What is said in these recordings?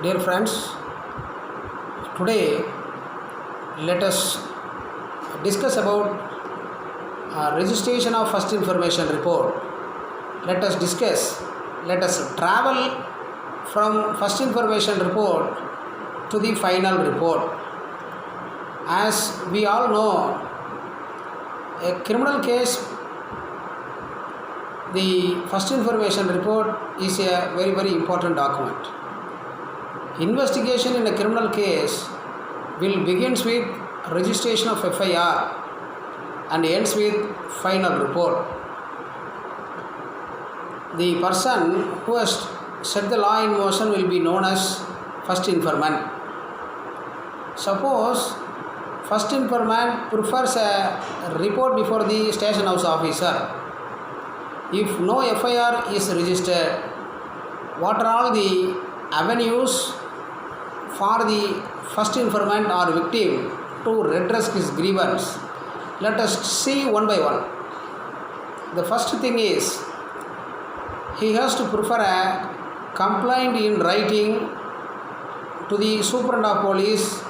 Dear friends, today let us discuss about registration of first information report. Let us travel from first information report to the final report. As we all know, a criminal case, the first information report is a very important document. Investigation in a criminal case will begins with registration of FIR and ends with final report. The person who has set the law in motion will be known as first informant. Suppose first informant prefers a report before the station house officer. If no FIR is registered, what are all the avenues for the first informant or victim to redress his grievance? Let us see one by one. The first thing is, he has to prefer a complaint in writing to the superintendent of police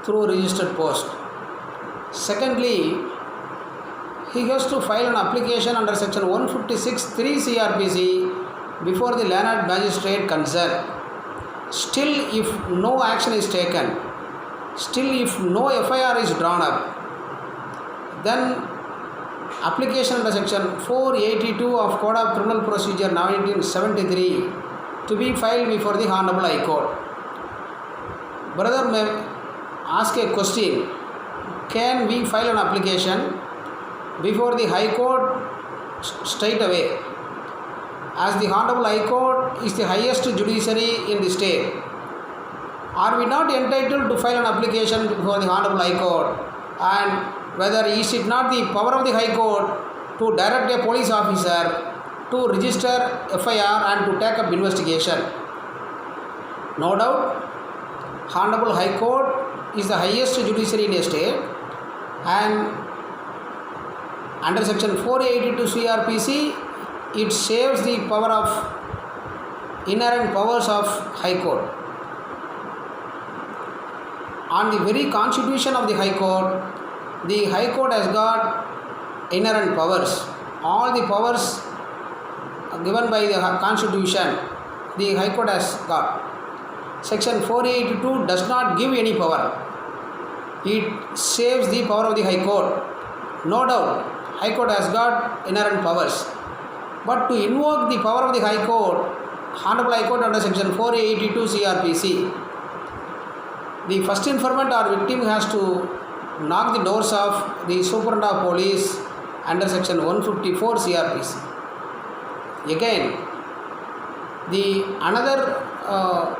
through registered post. Secondly, he has to file an application under section 156(3) CRPC before the learned magistrate concerned. Still, if no action is taken, if no FIR is drawn up, then application under section 482 of Code of Criminal Procedure 1973 to be filed before the Honorable High Court. Brother may ask a question: can we file an application before the High Court straight away? As the Honorable High Court is the highest judiciary in the state, are we not entitled to file an application before the Honorable High Court? And whether is it not the power of the High Court to direct a police officer to register FIR and to take up investigation? No doubt, Honorable High Court is the highest judiciary in a state, and under section 482 CRPC, it saves the power of inherent powers of High Court. On the very constitution of the High Court has got inherent powers. All the powers given by the constitution, the High Court has got. Section 482 does not give any power. It saves the power of the High Court. No doubt, High Court has got inherent powers. But to invoke the power of the High Court, Honorable High Court under section 482 CRPC, the first informant or victim has to knock the doors of the superintendent of police under section 154 CRPC. Again, the another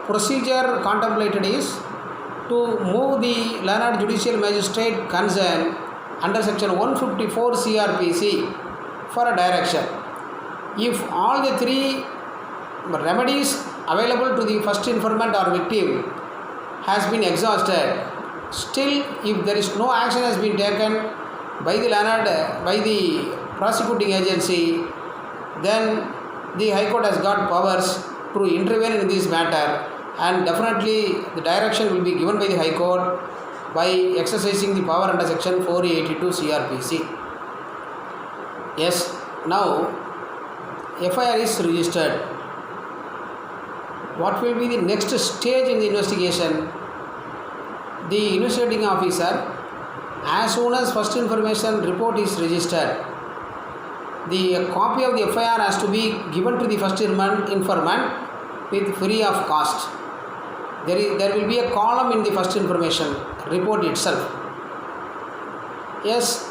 procedure contemplated is to move the learned judicial magistrate concerned under section 154 CRPC for a direction. If all the three remedies available to the first informant or victim has been exhausted, still if there is no action has been taken by the prosecuting agency, then the High Court has got powers to intervene in this matter, and definitely the direction will be given by the High Court by exercising the power under section 482 CRPC. Yes, now FIR is registered. What will be the next stage in the investigation? The investigating officer, as soon as first information report is registered, the copy of the FIR has to be given to the first informant with free of cost. There will be a column in the first information report itself. Yes,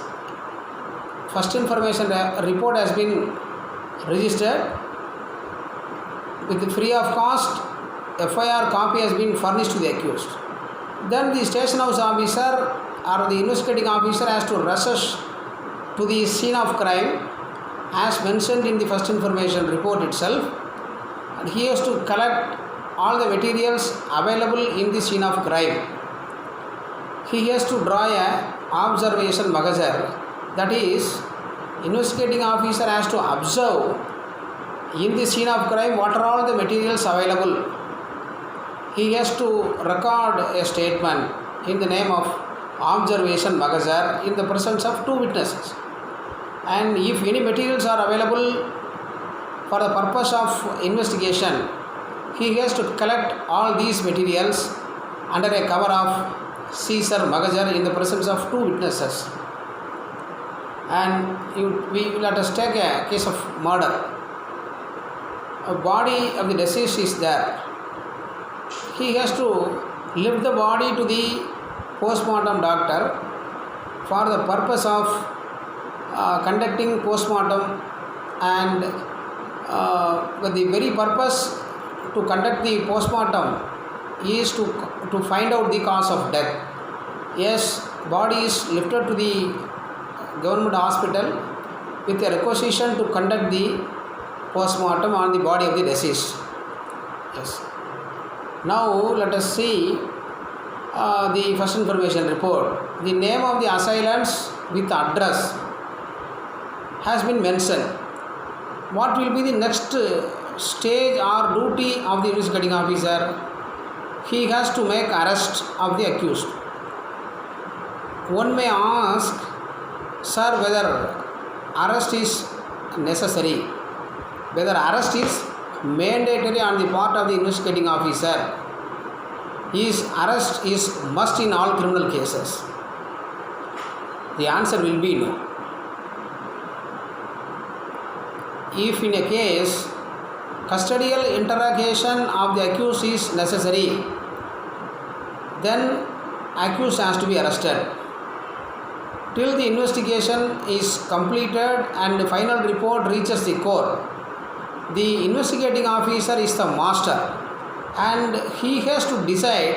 first information report has been registered with free of cost. FIR copy has been furnished to the accused. Then the station house officer or the investigating officer has to rush to the scene of crime as mentioned in the first information report itself, and he has to collect all the materials available in the scene of crime. He has to draw a observation magazine, that is, investigating officer has to observe in the scene of crime what are all the materials available, he has to record a statement in the name of observation Magazar in the presence of two witnesses. And if any materials are available for the purpose of investigation, he has to collect all these materials under a cover of Caesar Magazar in the presence of two witnesses. And let us take a case of murder. A body of the deceased is there. He has to lift the body to the postmortem doctor for the purpose of conducting postmortem, and the very purpose to conduct the postmortem is to find out the cause of death. Yes, body is lifted to the government hospital with a requisition to conduct the postmortem on the body of the deceased. Yes. Now let us see the first information report. The name of the assailants with address has been mentioned. What will be the next stage or duty of the investigating officer? He has to make arrest of the accused. One may ask, sir, whether arrest is necessary, whether arrest is mandatory on the part of the investigating officer. His arrest is must in all criminal cases. The answer will be no. If in a case custodial interrogation of the accused is necessary, then accused has to be arrested. Till the investigation is completed and the final report reaches the court, the investigating officer is the master and he has to decide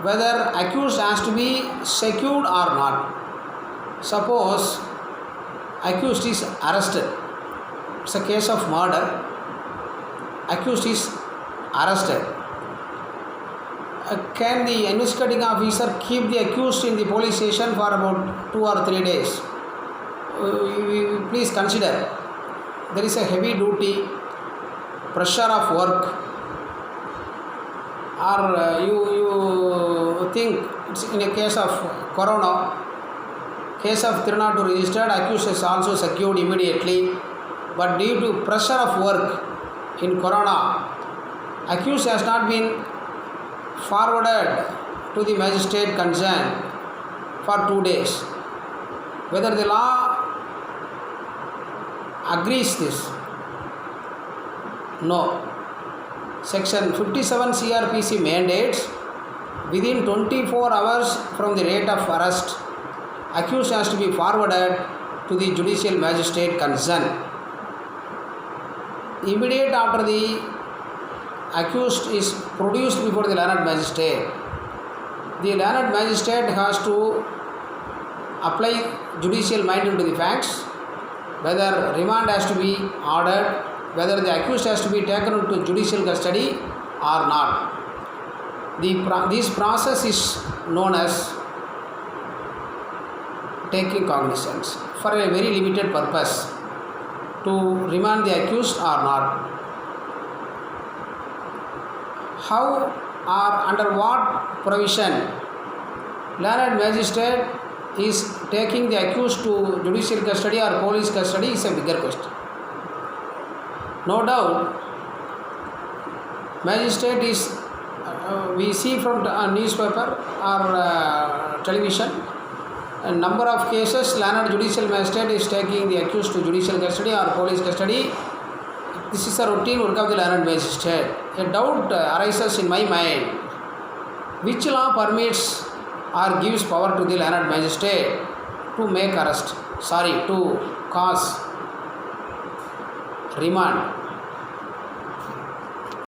whether accused has to be secured or not. Suppose accused is arrested. It's a case of murder. Accused is arrested. Can the investigating officer keep the accused in the police station for about 2 or 3 days? Please consider, there is a heavy duty, pressure of work, or you think it's in a case of corona, case of 302 registered, accused is also secured immediately, but due to pressure of work in corona, accused has not been forwarded to the magistrate concerned for 2 days. Whether the law agrees this? No. Section 57 CRPC mandates within 24 hours from the date of arrest, accused has to be forwarded to the judicial magistrate concerned. Immediate after the accused is produced before the learned magistrate, the learned magistrate has to apply judicial mind into the facts, whether remand has to be ordered, whether the accused has to be taken into judicial custody or not. This process is known as taking cognizance for a very limited purpose, to remand the accused or not. How or under what provision learned magistrate is taking the accused to judicial custody or police custody is a bigger question. No doubt, magistrate is, we see from a newspaper or television, a number of cases, learned judicial magistrate is taking the accused to judicial custody or police custody. This is a routine work of the learned magistrate. A doubt arises in my mind. Which law permits or gives power to the learned magistrate to cause remand